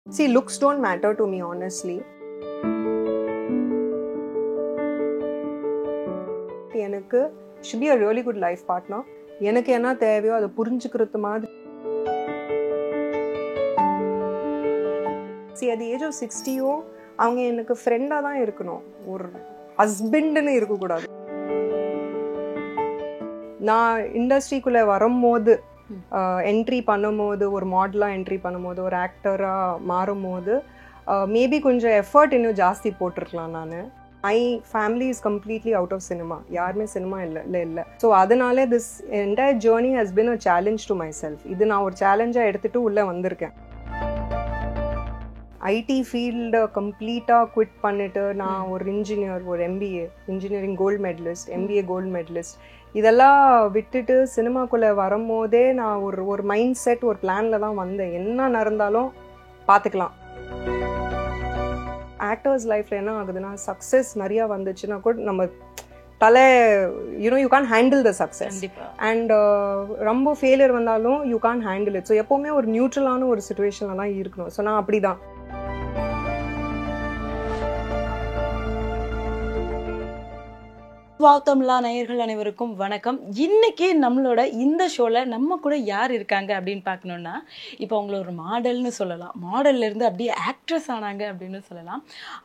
See, looks don't matter to me, honestly. எனக்கு should be a really good life partner. எனக்கு என்ன தேவையோ அதை புரிஞ்சுக்கிறது மாதிரி. See, at the age of 60 அவங்க எனக்கு ஃப்ரெண்டா தான் இருக்கணும், ஒரு ஹஸ்பண்ட்னு இருக்கக்கூடாது. நான் இண்டஸ்ட்ரிக்குள்ளே வரும்போது என்ட்ரி பண்ணும்போது, ஒரு மாடலாக என்ட்ரி பண்ணும்போது, ஒரு ஆக்டராக மாறும்போது மேபி கொஞ்சம் எஃபர்ட் இன்னும் ஜாஸ்தி போட்டிருக்கலாம். நான் my family is completely out of cinema, யாருமே சினிமா இல்லை. ஸோ அதனாலே this entire journey has been a challenge to myself. இது நான் ஒரு சேலஞ்சாக எடுத்துகிட்டு உள்ளே வந்திருக்கேன். ஐடி ஃபீல்டை கம்ப்ளீட்டாக குவிட் பண்ணிவிட்டு நான் ஒரு இன்ஜினியர், ஒரு MBA engineering gold medallist, MBA gold medallist, இதெல்லாம் விட்டுட்டு சினிமாக்குள்ளே வரும்போதே நான் ஒரு மைண்ட் செட், ஒரு பிளானில் தான் வந்தேன். என்ன நடந்தாலும் பார்த்துக்கலாம். ஆக்டர்ஸ் லைஃப்பில் என்ன ஆகுதுன்னா, சக்ஸஸ் நிறையா வந்துச்சுன்னா கூட நம்ம you can handle the success. And ரொம்ப ஃபெயிலியர் வந்தாலும் you can handle it. So எப்போவுமே ஒரு நியூட்ரலான ஒரு சுச்சுவேஷனில் தான் இருக்கணும். ஸோ நான் அப்படி தான். வாத்தம்லா நேயர்கள் அனைவருக்கும் வணக்கம். இன்னைக்கு நம்மளோட இந்த ஷோல நம்ம கூட யார் இருக்காங்க அப்படின்னு பார்க்கணும்னா, இப்போ அவங்கள ஒரு மாடல்னு சொல்லலாம், மாடல்ல இருந்து அப்படியே ஆக்ட்ரஸ் ஆனாங்க அப்படின்னு சொல்லலாம்.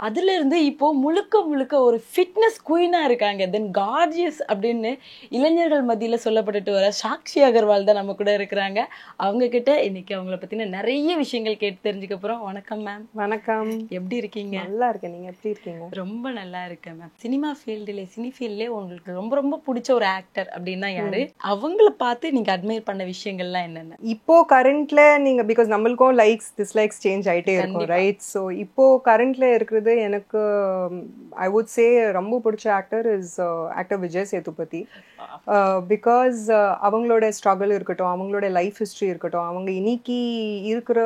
அதுல இருந்து இப்போ முழுக்க ஒரு ஃபிட்னஸ் குயினா இருக்காங்க. தென் கார்ஜியஸ் அப்படின்னு இளைஞர்கள் மத்தியில சொல்லப்பட்டுட்டு வர சாக்ஷி அகர்வால் தான் நம்ம கூட இருக்கிறாங்க. அவங்க கிட்ட இன்னைக்கு அவங்கள பத்தின நிறைய விஷயங்கள் கேட்டு தெரிஞ்சுக்க போறோம். வணக்கம் மேம். வணக்கம். எப்படி இருக்கீங்க? நல்லா இருக்கேன். நீங்க எப்படி இருக்கீங்க? ரொம்ப நல்லா இருக்கேன் மேம். சினிமா ஃபீல்ட்ல உங்களுக்கு ரொம்ப பிடிச்ச ஒரு ஆக்டர் அப்படின்னா யாரு? அவங்கள பார்த்து நீங்க அட்மையர் பண்ண விஷயங்கள்லாம் என்னென்ன? இப்போ கரண்ட்ல நீங்க, பிகாஸ் நம்மளுக்கும் லைக்ஸ் டிஸ்லைக்ஸ் சேஞ்ச் ஆயிட்டே இருக்கும், ரைட்? ஸோ இப்போ கரண்ட்ல இருக்கிறது எனக்கு ஐ வுட் சே ரொம்ப பிடிச்ச actor is actor Vijay Sethupathi. Because அவங்களோட ஸ்ட்ரகிள் இருக்கட்டும், அவங்களோட லைஃப் ஹிஸ்ட்ரி இருக்கட்டும், அவங்க இன்னைக்கு இருக்கிற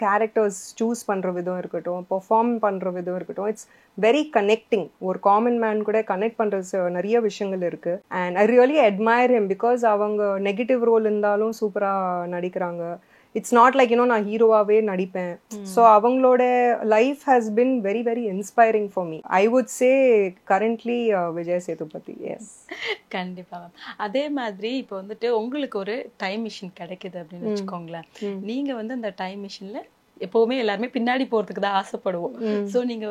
கேரக்டர்ஸ் சூஸ் பண்ற விதம் இருக்கட்டும், பெர்ஃபார்ம் பண்ற விதம் இருக்கட்டும், இட்ஸ் வெரி கனெக்டிங். ஒரு காமன் மேன் கூட கனெக்ட் பண்ற நிறைய விஷயங்கள் இருக்கு. And I really admire him because அவங்க நெகட்டிவ் ரோல் இருந்தாலும் சூப்பரா நடிக்கிறாங்க. இட்ஸ் நாட் லைக் நான் ஹீரோவாவே நடிப்பேன். ஸோ அவங்களோட life has been very inspiring for me. I would say currently Vijay Sethupathi. Yes, கண்டிப்பா மேம். அதே மாதிரி இப்போ வந்துட்டு உங்களுக்கு ஒரு டைம் மிஷின் கிடைக்குது அப்படின்னு வச்சுக்கோங்களேன். நீங்க அந்த டைம் மிஷின்ல எப்பவுமே எல்லாருமே பின்னாடி போறதுக்கு தான் ஆசைப்படுவோம். சோ நீங்க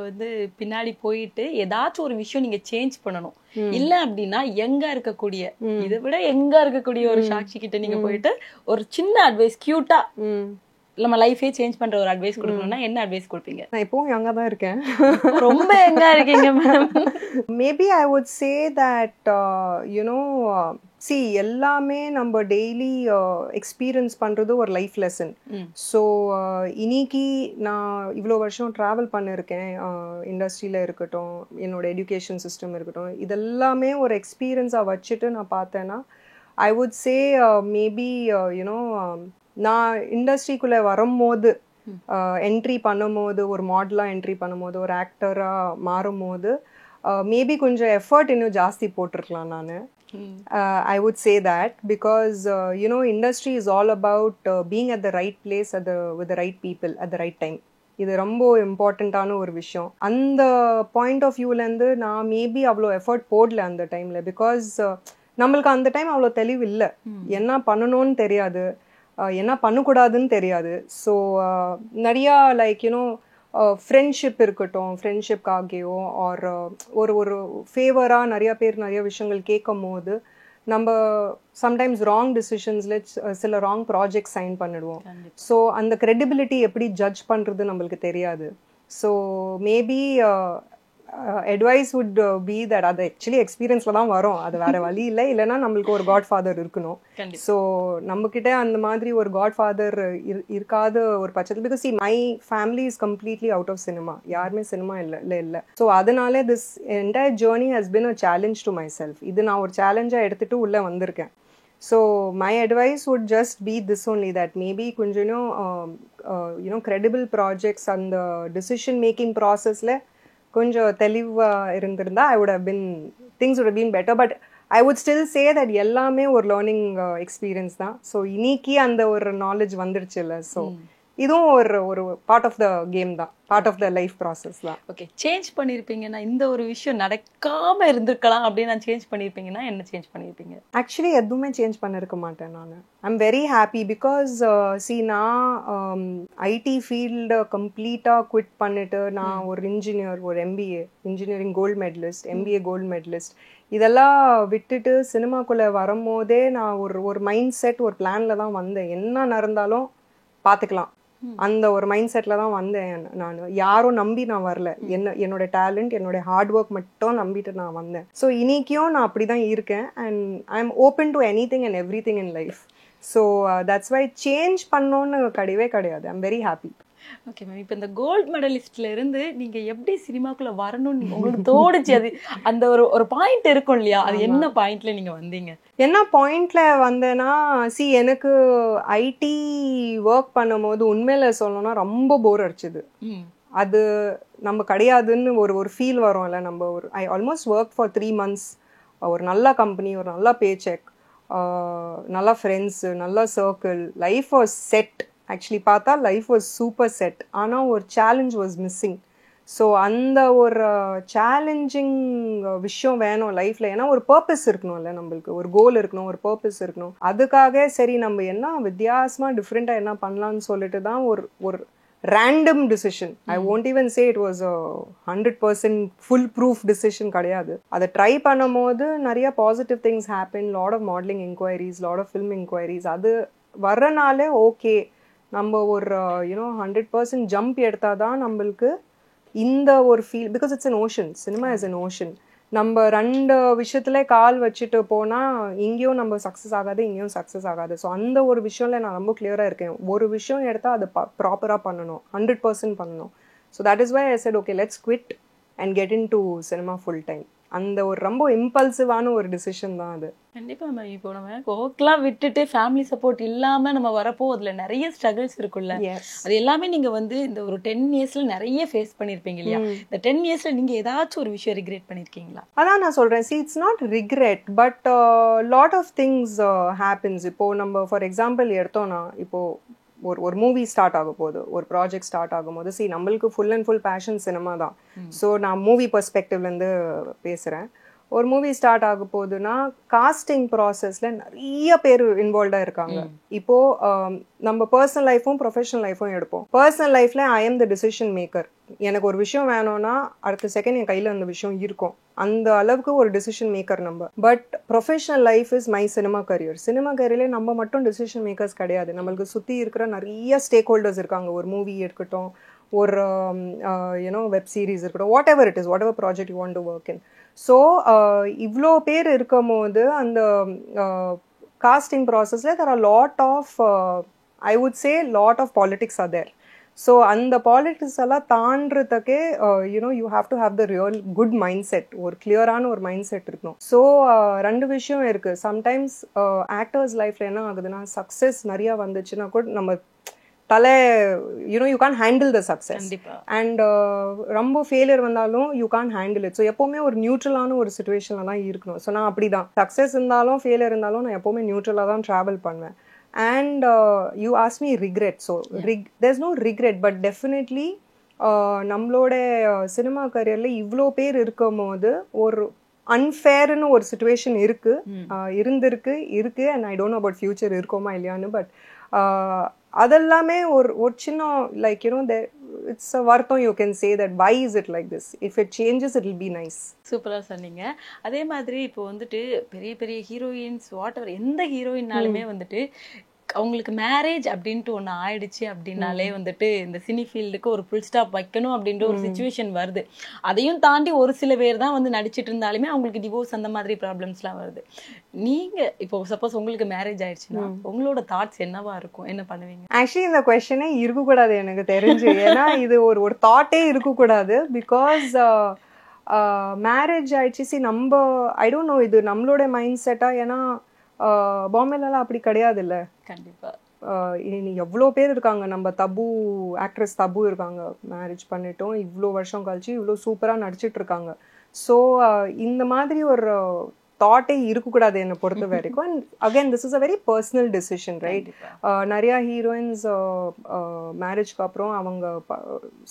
பின்னாடி போயிட்டு ஏதாச்சும் ஒரு விஷயம் நீங்க சேஞ்ச் பண்ணணும், இல்ல அப்படின்னா எங்க இருக்கக்கூடிய, இதை விட எங்க இருக்கக்கூடிய ஒரு சாக்ஷி கிட்ட நீங்க போயிட்டு ஒரு சின்ன அட்வைஸ், கியூட்டா நம்ம லைஃபே சேஞ்ச் பண்ற ஒரு அட்வைஸ் கொடுக்கணும்னா என்ன அட்வைஸ் கொடுப்பீங்க? நான் இப்பவும் யங்கா தான் இருக்கேன். ரொம்ப யங்கா இருக்கீங்க ma'am. Maybe I would say that C, எல்லாமே நம்ம டெய்லி எக்ஸ்பீரியன்ஸ் பண்ணுறது ஒரு லைஃப் லெசன். ஸோ இன்னைக்கு நான் இவ்வளோ வருஷம் ட்ராவல் பண்ணியிருக்கேன், இண்டஸ்ட்ரியில் இருக்கட்டும், என்னோட எஜுகேஷன் சிஸ்டம் இருக்கட்டும், இதெல்லாமே ஒரு எக்ஸ்பீரியன்ஸாக வச்சுட்டு நான் பார்த்தேன்னா ஐ வுட் சே மேபி நான் இண்டஸ்ட்ரிக்குள்ளே வரும்போது என்ட்ரி பண்ணும்போது, ஒரு மாடலாக என்ட்ரி பண்ணும்போது, ஒரு ஆக்டராக மாறும்போது மேபி கொஞ்சம் எஃபர்ட் இன்னும் ஜாஸ்தி போட்டிருக்கலாம். நான் I would say that because industry is all about being at the right place with the right people at the right time. இது ரொம்ப இம்பார்ட்டண்ட்டான ஒரு விஷயம். அந்த பாயிண்ட் ஆஃப் வியூலேருந்து நான் மேபி அவ்வளோ எஃபர்ட் போடல அந்த டைமில். பிகாஸ் நம்மளுக்கு அந்த டைம் அவ்வளோ தெளிவு இல்லை, என்ன பண்ணணும்னு தெரியாது, என்ன பண்ணக்கூடாதுன்னு தெரியாது. ஸோ நிறையா லைக் ஃப்ரெண்ட்ஷிப் இருக்கட்டும், ஃப்ரெண்ட்ஷிப்காகவோ ஆர் ஒரு ஃபேவராக நிறைய பேர் நிறைய விஷயங்கள் கேட்கும் போது நம்ம சம்டைம்ஸ் ராங் டிசிஷன்ஸில் சில ராங் ப்ராஜெக்ட் சைன் பண்ணிடுவோம். ஸோ அந்த கிரெடிபிலிட்டி எப்படி ஜட்ஜ் பண்ணுறது நம்மளுக்கு தெரியாது. So maybe advice would be that அது ஆக்சுவலி எக்ஸ்பீரியன்ஸில் தான் வரும், அது வேறு வழி இல்லை. இல்லைன்னா நம்மளுக்கு ஒரு காட் ஃபாதர் இருக்கணும். ஸோ நம்மக்கிட்ட அந்த மாதிரி ஒரு காட் ஃபாதர் இருக்காத ஒரு பட்சத்தில், because my family is completely out of cinema, யாருமே சினிமா இல்லை. ஸோ அதனாலே this entire journey has been a challenge to myself. இது நான் ஒரு சேலஞ்சாக எடுத்துகிட்டு உள்ளே வந்திருக்கேன். So my advice would just be this only, that maybe கொஞ்சம் credible ப்ராஜெக்ட்ஸ் அந்த டிசிஷன் மேக்கிங் ப்ராசஸில் கொஞ்சம் தெளிவாக இருந்திருந்தா things would have been better. But I would still say that எல்லாமே ஒரு லேர்னிங் எக்ஸ்பீரியன்ஸ் தான். ஸோ இன்னைக்கு அந்த ஒரு நாலேஜ் வந்துருச்சு இல்லை. ஸோ இதுவும் ஒரு ஒரு பார்ட் ஆஃப் த கேம் தான், part of the life process தான். ஓகே, சேஞ்ச் பண்ணியிருப்பீங்கன்னா இந்த ஒரு விஷயம் நடக்காம இருந்திருக்கலாம் அப்படின்னு நான் சேஞ்ச் பண்ணியிருப்பீங்கன்னா என்ன சேஞ்ச் பண்ணியிருப்பீங்க? ஆக்சுவலி எதுவுமே சேஞ்ச் பண்ணிருக்க மாட்டேன் நான். ஐம் வெரி ஹாப்பி பிகாஸ் நான் ஐடி ஃபீல்டு கம்ப்ளீட்டாக குவிட் பண்ணிட்டு நான் ஒரு இன்ஜினியர், ஒரு MBA engineering gold medallist, MBA gold medallist இதெல்லாம் விட்டுட்டு சினிமாக்குள்ளே வரும்போதே நான் ஒரு மைண்ட் செட், ஒரு பிளானில் தான் வந்தேன். என்ன நடந்தாலும் பார்த்துக்கலாம் அந்த ஒரு மைண்ட் செட்டில் தான் வந்தேன் நான். யாரும் நம்பி நான் வரல, என்னோட டேலண்ட், என்னோட ஹார்ட் ஒர்க் மட்டும் நம்பிட்டு நான் வந்தேன். ஸோ இன்னைக்கும் நான் அப்படி தான் இருக்கேன். And I am open to anything and every thing in life. So that's why change பண்ணோன்னு கிடையவே கிடையாது. I am very happy. Okay ma'am, இப்போ இந்த கோல்டு மெடலிஸ்ட்ல இருந்து நீங்க எப்படி சினிமாக்குள்ள வரணும்னு உங்களுக்கு தோணுச்சு? அது அந்த ஒரு பாயிண்ட் இருக்கும் இல்லையா, அது என்ன பாயிண்ட்ல நீங்க வந்தீங்க? என்ன பாயிண்ட்ல வந்தேன்னா, எனக்கு ஐடி ஒர்க் பண்ணும்போது உண்மையில சொல்லணும்னா ரொம்ப போர் அடிச்சுது. அது நம்ம கிடையாதுன்னு ஒரு ஃபீல் வரும்ல. நம்ம ஐ ஆல்மோஸ்ட் ஒர்க் ஃபார் 3 months. ஒரு நல்ல கம்பெனி, ஒரு நல்ல பே செக், நல்ல ஃப்ரெண்ட்ஸு, நல்ல circle, life was set. Actually பார்த்தா லைஃப் வாஸ் சூப்பர் செட். ஆனால் ஒரு சேலஞ்ச் வாஸ் மிஸ்ஸிங். ஸோ அந்த ஒரு சேலஞ்சிங் விஷயம் வேணும் லைஃப்பில். ஏன்னா ஒரு பர்பஸ் இருக்கணும்ல, நம்மளுக்கு ஒரு கோல் இருக்கணும், ஒரு பர்பஸ் இருக்கணும். அதுக்காக சரி நம்ம என்ன வித்தியாசமாக டிஃப்ரெண்ட்டாக என்ன பண்ணலான்னு சொல்லிட்டு தான் ஒரு random decision. I won't even say it was a 100% full proof decision கிடையாது. அதை ட்ரை பண்ணும் போது நிறைய positive things happen. Lot of modelling enquiries, lot of film enquiries. அது வர்றனாலே ஓகே நம்ம ஒரு 100% ஜம்ப் எடுத்தால் தான் நம்மளுக்கு இந்த ஒரு feel. Because it's an ocean. Cinema is an ocean. நம்ம 2 விஷயத்துல கால் வச்சுட்டு போனால் இங்கேயும் நம்ம சக்ஸஸ் ஆகாது, இங்கேயும் சக்ஸஸ் ஆகாது. ஸோ அந்த ஒரு விஷயம்ல நான் ரொம்ப கிளியராக இருக்கேன். ஒரு விஷயம் எடுத்தால் அதை ப்ராப்பராக பண்ணணும், 100% பண்ணணும். So that is why I said okay let's quit and get into cinema full time. அந்த ஒரு ரொம்ப இம்பல்சிவான ஒரு டிசிஷன் தான் அது. கண்டிப்பா மேம். இப்போ நம்ம ஒர்க்லாம் விட்டுட்டு ஃபேமிலி சப்போர்ட் இல்லாம நம்ம வரப்போ அதுல நிறைய ஸ்ட்ரகிள்ஸ் இருக்குல்ல, அது எல்லாமே நீங்க இந்த ஒரு 10 yearsல நிறைய ஃபேஸ் பண்ணிருப்பீங்க இல்லையா? இந்த 10 yearsல நீங்க ஏதாச்சும் ஒரு விஷயம் ரிக்ரெட் பண்ணிருக்கீங்களா? அதான் நான் சொல்றேன், it's not regret but lot of things happens. இப்போ நம்ம ஃபார் எக்ஸாம்பிள் எடுத்தோம்னா, இப்போ ஒரு மூவி ஸ்டார்ட் ஆக போகுது, ஒரு ப்ராஜெக்ட் ஸ்டார்ட் ஆகும் போது நம்மளுக்கு full and full passion cinema தான். ஸோ நான் மூவி பெர்ஸ்பெக்டிவ்லேருந்து பேசுகிறேன். ஒரு மூவி ஸ்டார்ட் ஆக போகுதுன்னா காஸ்டிங் ப்ராசஸ்ல நிறைய பேர் இன்வால்வ்டாக இருக்காங்க. இப்போ நம்ம பர்சனல் லைஃப்பும் ப்ரொஃபஷனல் லைஃப்பும் எடுப்போம். பர்சனல் லைஃப்ல I am the decision maker. எனக்கு ஒரு விஷயம் வேணும்னா அடுத்த செகண்ட் என் கையில் அந்த விஷயம் இருக்கும். அந்த அளவுக்கு ஒரு டிசிஷன் மேக்கர் நம்ம. But professional life is my cinema career. Cinema கரியர்ல நம்ம மட்டும் டிசிஷன் மேக்கர்ஸ் கிடையாது. நம்மளுக்கு சுற்றி இருக்கிற நிறைய ஸ்டேக் ஹோல்டர்ஸ் இருக்காங்க. ஒரு மூவி இருக்கட்டும், ஒரு வெப் சீரிஸ் இருக்கட்டும், whatever it is, whatever project you want to work in. So இவ்வளோ பேர் இருக்கும் போது அந்த காஸ்டிங் ப்ராசஸில் there are lot of I would say lot of politics are there. So அந்த பாலிட்டிக்ஸ் எல்லாம் தாண்டறதுக்கே you have to have the real good mindset, ஒரு கிளியரான ஒரு மைண்ட் செட் இருக்கணும். ஸோ 2 விஷயம் இருக்குது. சம்டைம்ஸ் ஆக்டர்ஸ் லைஃப்பில் என்ன ஆகுதுன்னா, சக்ஸஸ் நிறையா வந்துச்சுன்னா கூட நம்ம you can handle the success. And ரொம்ப ஃபெயிலியர் வந்தாலும் you can handle it. So எப்போவுமே ஒரு நியூட்ரலான ஒரு சுச்சுவேஷனில் தான் இருக்கணும். ஸோ நான் அப்படி தான், சக்ஸஸ் இருந்தாலும் ஃபெயிலியர் இருந்தாலும் நான் எப்போவுமே நியூட்ரலாக தான் ட்ராவல் பண்ணுவேன். And you asked me regret. So there's no regret, but definitely நம்மளோட சினிமா கரியர்ல இவ்வளோ பேர் இருக்கும் போது ஒரு அன்ஃபேர்னு ஒரு சுச்சுவேஷன் இருக்கு. And I don't know about future இருக்கோமா இல்லையான்னு. பட் அதெல்லாமே ஒரு சின்ன like it's a vartham you can say that why is it like this, if it changes it will be nice. சூப்பரா சொன்னீங்க. அதே மாதிரி இப்போ பெரிய பெரிய ஹீரோயின்ஸ் வாட் எவர் எந்த ஹீரோயின்னாலுமே அவங்களுக்கு மேரேஜ் அப்படின்ட்டு ஒன்று ஆயிடுச்சு அப்படின்னாலே இந்த சினி ஃபீல்டுக்கு ஒரு ஃபுல் ஸ்டாப் வைக்கணும் அப்படின்ற ஒரு சிச்சுவேஷன் வருது. அதையும் தாண்டி ஒரு சில பேர் தான் நடிச்சிட்டு இருந்தாலுமே அவங்களுக்கு டிவோர்ஸ் அந்த மாதிரி ப்ராப்ளம்ஸ்லாம் வருது. நீங்க இப்போ சப்போஸ் உங்களுக்கு மேரேஜ் ஆயிடுச்சுன்னா உங்களோட தாட்ஸ் என்னவா இருக்கும், என்ன பண்ணுவீங்க? ஆக்சுவலி இந்த கொஸ்டினே இருக்கக்கூடாது எனக்கு தெரிஞ்சு. ஏன்னா இது ஒரு தாட்டே இருக்கக்கூடாது. பிகாஸ் மேரேஜ் ஆயிடுச்சு நம்ம ஐ டோன்ட் நோ இது நம்மளோட மைண்ட் செட்டா. ஏன்னா பாம்பேலாம் அப்படி கிடையாது இல்ல. கண்டிப்பா எவ்வளோ பேர் இருக்காங்க. நம்ம ஆக்ட்ரஸ் தபு இருக்காங்க, மேரேஜ் பண்ணிட்டோம், இவ்வளோ வருஷம் கழிச்சு இவ்வளோ சூப்பராக நடிச்சிட்டு இருக்காங்க. ஸோ இந்த மாதிரி ஒரு தாட்டே இருக்கக்கூடாது என்னை பொறுத்த வரைக்கும். And again this is a very personal decision, right? நிறையா ஹீரோயின்ஸ் மேரேஜ்க்கு அப்புறம் அவங்க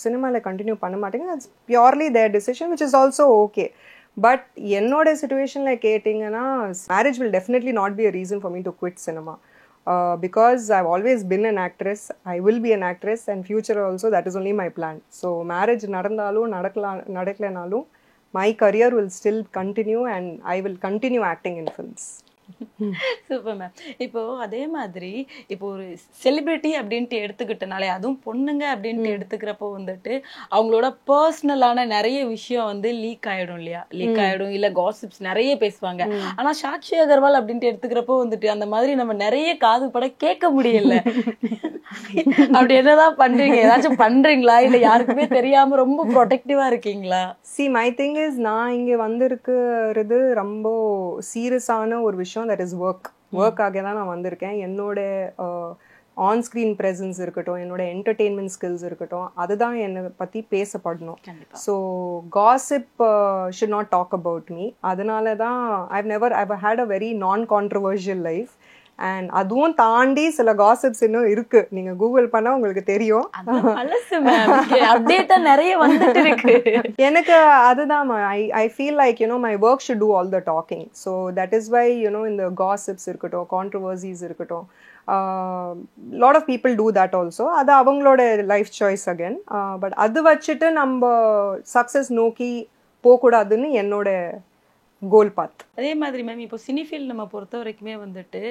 சினிமாவில் கண்டினியூ பண்ண மாட்டேங்க. It's purely their decision which is also okay. But என்னோட சிச்சுவேஷனில் கேட்டிங்கன்னா marriage will definitely not be a reason for me to quit cinema. Because I've always been an actress, I will be an actress, and future also that is only my plan. So marriage நடந்தாலும் நடக்கலனாலும் my career will still continue and I will continue acting in films. Super ma'am. இப்போ அதே மாதிரி இப்போ ஒரு celebrity அப்படின்ட்டு எடுத்துக்கிட்டனாலே, அதுவும் பொண்ணுங்க அப்படின்ட்டு எடுத்துக்கிறப்போ வந்துட்டு அவங்களோட பர்சனலான நிறைய விஷயம் வந்து லீக் ஆயிடும் இல்லையா? லீக் ஆயிடும், இல்ல காசிப்ஸ் நிறைய பேசுவாங்க. ஆனா சாக்ஷி அகர்வால் அப்படின்ட்டு எடுத்துக்கிறப்போ வந்துட்டு அந்த மாதிரி நம்ம நிறைய காது பட கேட்க முடியல. அப்படி என்னதான் பண்றீங்க? ஏதாச்சும் பண்றீங்களா, இல்ல யாருக்குமே தெரியாம ரொம்ப ப்ரொடெக்டிவா இருக்கீங்களா? See, my thing is நான் இங்க வந்திருக்கிறது ரொம்ப சீரியஸான ஒரு விஷயம். that is work ஆக தான் நான் வந்திருக்கேன். என்னோட ஆன் ஸ்க்ரீன் ப்ரெசன்ஸ் இருக்கட்டும், என்னோட என்டர்டெயின்மெண்ட் ஸ்கில்ஸ் இருக்கட்டும், அதுதான் என்னை பற்றி பேசப்படணும். So gossip should not talk about me. அதனால தான் I've had a very non-controversial life. And அதுவும் தாண்டி சில காசிப்ஸ் இன்னும் இருக்கு. நீங்க கூகுள் பண்ணா உங்களுக்கு தெரியும். நிறைய வந்துட்டு இருக்கு. எனக்கு அதுதான் I feel like my work should do all the talking. So that is why இந்த gossips இருக்கட்டும், controversies இருக்கட்டும், lot of people do that also. அது அவங்களோட லைஃப் சாய்ஸ் அகேன். பட் அது வச்சுட்டு நம்ம சக்சஸ் நோக்கி போகக்கூடாதுன்னு என்னோட கோல் பாத். அதே மாதிரி மேம் இப்போ சினிஃபீல்ட் நம்ம பொறுத்த வரைக்குமே வந்துட்டு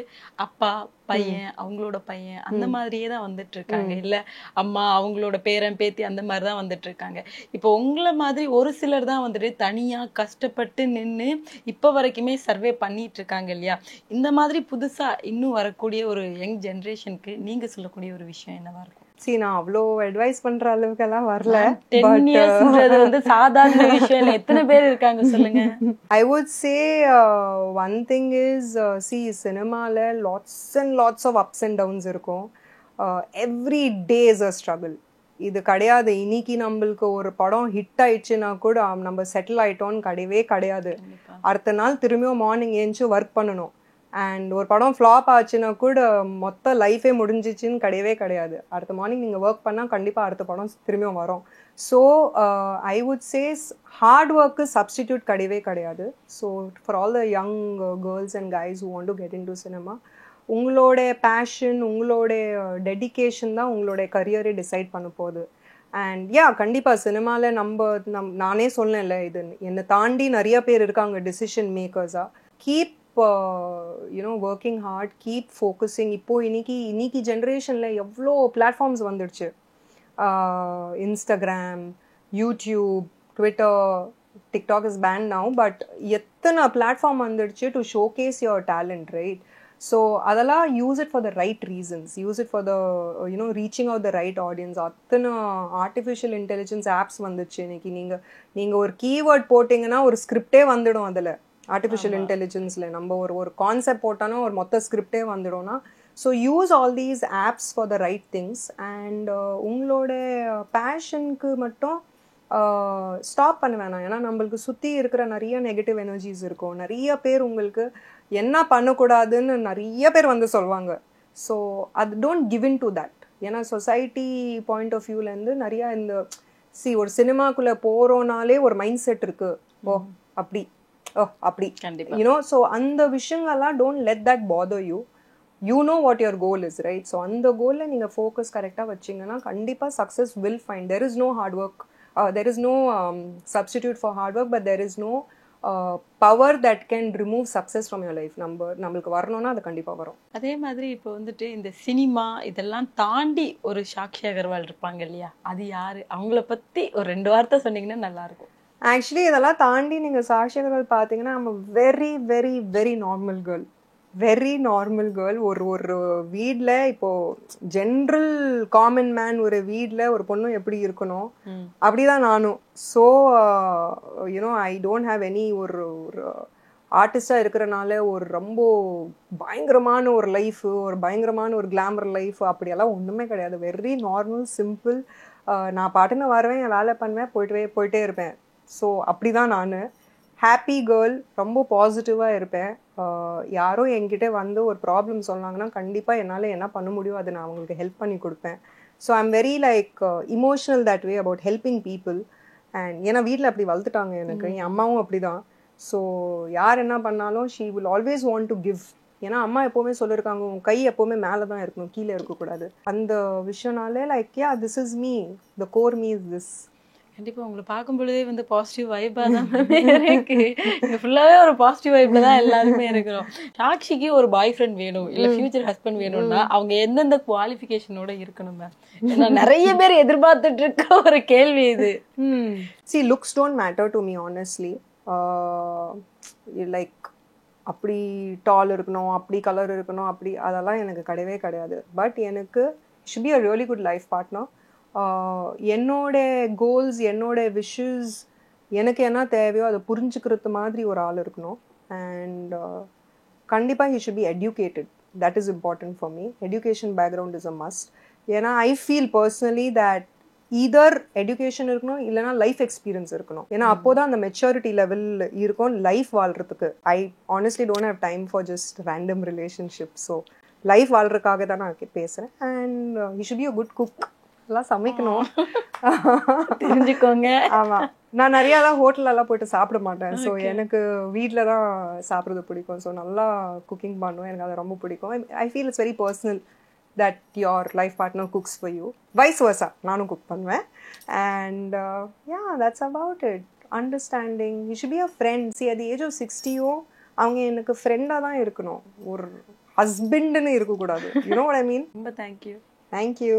அப்பா பையன் அவங்களோட பையன் அந்த மாதிரியே தான் வந்துட்டு இருக்காங்க. இல்ல அம்மா அவங்களோட பேரன் பேத்தி அந்த மாதிரி தான் வந்துட்டு இருக்காங்க. இப்போ உங்களை மாதிரி ஒரு சிலர் தான் வந்துட்டு தனியா கஷ்டப்பட்டு நின்று இப்ப வரைக்குமே சர்வே பண்ணிட்டு இருக்காங்க இல்லையா? இந்த மாதிரி புதுசா இன்னும் வரக்கூடிய ஒரு யங் ஜெனரேஷனுக்கு நீங்க சொல்லக்கூடிய ஒரு விஷயம் என்னவா இருக்கும்? நான் அவ்வளோ அட்வைஸ் பண்ற அளவுக்கு எல்லாம் வரல. வந்து சாதாரண விஷயம். எத்தனை பேர் இருக்காங்க சொல்லுங்க. I would say one thing is சினிமால lots of ups and downs இருக்கும். Every day is a struggle. இது கிடையாது இன்னைக்கு நம்மளுக்கு ஒரு படம் ஹிட் ஆயிடுச்சுன்னா கூட நம்ம செட்டில் ஆயிட்டோம்னு கிடையவே கிடையாது. அடுத்த நாள் திரும்பியும் மார்னிங் ஏஞ்சி ஒர்க் பண்ணணும். அண்ட் ஒரு படம் ஃப்ளாப் ஆச்சுன்னா கூட மொத்த லைஃபே முடிஞ்சிச்சுன்னு கிடையவே கிடையாது. அடுத்த மார்னிங் நீங்கள் ஒர்க் பண்ணால் கண்டிப்பாக அடுத்த படம் திரும்பியும் வரும். So I would say hard work substitute கிடையவே கிடையாது. So for all the young girls and guys who want to get into cinema, உங்களோட பேஷன் உங்களோட டெடிக்கேஷன் தான் உங்களோட கரியரை டிசைட் பண்ண போகுது. அண்ட் கண்டிப்பாக சினிமாவில் நானே சொன்னேன்ல, இது என்னை தாண்டி நிறைய பேர் இருக்காங்க டிசிஷன் மேக்கர்ஸாக. Keep working hard, keep focusing. இப்போ இன்னைக்கு ஜென்ரேஷன்ல எவ்வளோ பிளாட்ஃபார்ம்ஸ் வந்துடுச்சு. Instagram, YouTube, Twitter, TikTok is ban now, but எத்தனை பிளாட்ஃபார்ம் வந்துடுச்சு to showcase your talent, right? So அதெல்லாம் use it for the right reasons, use it for the reaching out the right audience. அத்தனை artificial intelligence apps வந்துடுச்சு இன்னைக்கு. நீங்கள் ஒரு keyword போட்டிங்கன்னா ஒரு ஸ்கிரிப்டே வந்துடும். அதில் ஆர்டிஃபிஷியல் இன்டெலிஜென்ஸில் நம்ம ஒரு கான்செப்ட் போட்டோன்னா ஒரு மொத்த ஸ்கிரிப்டே வந்துடும்னா, so use all these apps for the right things. And உங்களோட பேஷனுக்கு மட்டும் ஸ்டாப் பண்ண வேணாம். ஏன்னா நம்மளுக்கு சுற்றி இருக்கிற நிறைய நெகட்டிவ் எனர்ஜிஸ் இருக்கும். நிறைய பேர் உங்களுக்கு என்ன பண்ணக்கூடாதுன்னு நிறைய பேர் வந்து சொல்லுவாங்க. ஸோ அது don't give in to that. ஏன்னா சொசைட்டி பாயிண்ட் ஆஃப் வியூலேருந்து நிறையா இந்த ஒரு சினிமாக்குள்ளே போகிறோனாலே ஒரு மைண்ட் செட் இருக்குது. அப்படி so அந்த விஷயங்கள்லாம் don't let that bother you. You know what your goal is, right? So அந்த கோல்ல நீங்க ஃபோக்கஸ் கரெக்டா வச்சீங்கன்னா கண்டிப்பா success will find. There is no hard work, there is no substitute for hard work, but there is no power that can remove success from your life. நம்மளுக்கு வரணும்னா அது கண்டிப்பா வரும். அதே மாதிரி இப்போ வந்துட்டு இந்த சினிமா இதெல்லாம் தாண்டி ஒரு சாக்ஷி அகர்வால் இருப்பாங்க இல்லையா? அது யாரு? அவங்கள பத்தி ஒரு 2 வார்த்தை சொன்னீங்கன்னா நல்லா இருக்கும். ஆக்சுவலி இதெல்லாம் தாண்டி நீங்கள் சாக்ஷி அகர்வால் பார்த்தீங்கன்னா நம்ம very very very normal girl. ஒரு வீட்டில் இப்போது ஜென்ரல் காமன் மேன் ஒரு வீட்டில் ஒரு பொண்ணு எப்படி இருக்கணும் அப்படிதான் நானும். So I don't have any ஒரு ஆர்டிஸ்டாக இருக்கிறனால ஒரு ரொம்ப பயங்கரமான ஒரு லைஃபு, ஒரு பயங்கரமான ஒரு கிளாமர் லைஃப் அப்படியெல்லாம் ஒன்றுமே கிடையாது. Very normal simple. நான் பாட்டுன்னு வருவேன், என் வேலை பண்ணுவேன், போயிட்டே இருப்பேன். ஸோ அப்படி தான் நான் ஹாப்பி கேர்ள், ரொம்ப பாசிட்டிவாக இருப்பேன். யாரோ என்கிட்ட வந்து ஒரு ப்ராப்ளம் சொன்னாங்கன்னா கண்டிப்பாக என்னால் என்ன பண்ண முடியும் அதை நான் அவங்களுக்கு ஹெல்ப் பண்ணி கொடுப்பேன். So I'm very like emotional that way about helping people. And ஏன்னா வீட்டில் அப்படி வளர்த்துட்டாங்க எனக்கு, என் அம்மாவும் அப்படி தான். ஸோ யார் என்ன பண்ணாலும் she will always want to give. ஏன்னா அம்மா எப்போவுமே சொல்லியிருக்காங்க, உன் கை எப்போவுமே மேலே தான் இருக்கணும், கீழே இருக்கக்கூடாது. அந்த விஷயனாலே like yeah this is me, the core me is this. கண்டிப்பா உங்களை பார்க்கும் பொழுதே வந்து பாசிட்டிவ் வைப்பா தான் இருக்கு. இங்க ஃபுல்லாவே ஒரு பாசிட்டிவ் வைப்ல தான் எல்லாருமே இருக்கிறோம். சாக்ஷிக்கு ஒரு பாய் ஃப்ரெண்ட் வேணும் இல்ல ஃபியூச்சர் ஹஸ்பண்ட் வேணும்னா அவங்க எந்தெந்த குவாலிஃபிகேஷனோட இருக்கணும் மேம்? ஏன்னா நிறைய பேர் எதிர்பார்த்துட்டு இருக்க ஒரு கேள்வி இது. See, looks don't matter to me honestly. Like அப்படி டால் இருக்கணும், அப்படி கலர் இருக்கணும், அப்படி அதெல்லாம் எனக்கு கிடையவே கிடையாது. பட் எனக்கு should be a really good life partner. என்னோட கோல்ஸ், என்னோட விஷஸ், எனக்கு என்ன தேவையோ அதை புரிஞ்சுக்கிறது மாதிரி ஒரு ஆள் இருக்கணும். அண்ட் கண்டிப்பாக he should be educated. That is important for me. Education background is a must. ஏன்னா I feel personally that either education இருக்கணும் இல்லைனா லைஃப் எக்ஸ்பீரியன்ஸ் இருக்கணும். ஏன்னா அப்போதான் அந்த மெச்சூரிட்டி லெவல் இருக்கும் லைஃப் வாழ்றதுக்கு. I honestly don't have time for just random relationship. So life வாழ்றதுக்காக தான் நான் பேசுகிறேன். And you should be a good cook. எல்லாம் சமைக்கணும் தெரிஞ்சுக்கோங்க. ஆமாம், நான் நிறையாலாம் ஹோட்டலெல்லாம் போய்ட்டு சாப்பிட மாட்டேன். ஸோ எனக்கு வீட்டில் தான் சாப்பிட்றது பிடிக்கும். ஸோ நல்லா குக்கிங் பண்ணுவேன், எனக்கு அது ரொம்ப பிடிக்கும். I feel it's very personal that your life partner cooks for you. Vice versa, நானும் cook பண்ணுவேன். And yeah, that's about it. Understanding. You should be a friend. See, at the age of 60 அவங்க எனக்கு ஃப்ரெண்டாக தான் இருக்கணும், ஒரு ஹஸ்பண்ட்னு இருக்கக்கூடாது. You know what I mean? ரொம்ப தேங்க்யூ. Thank you.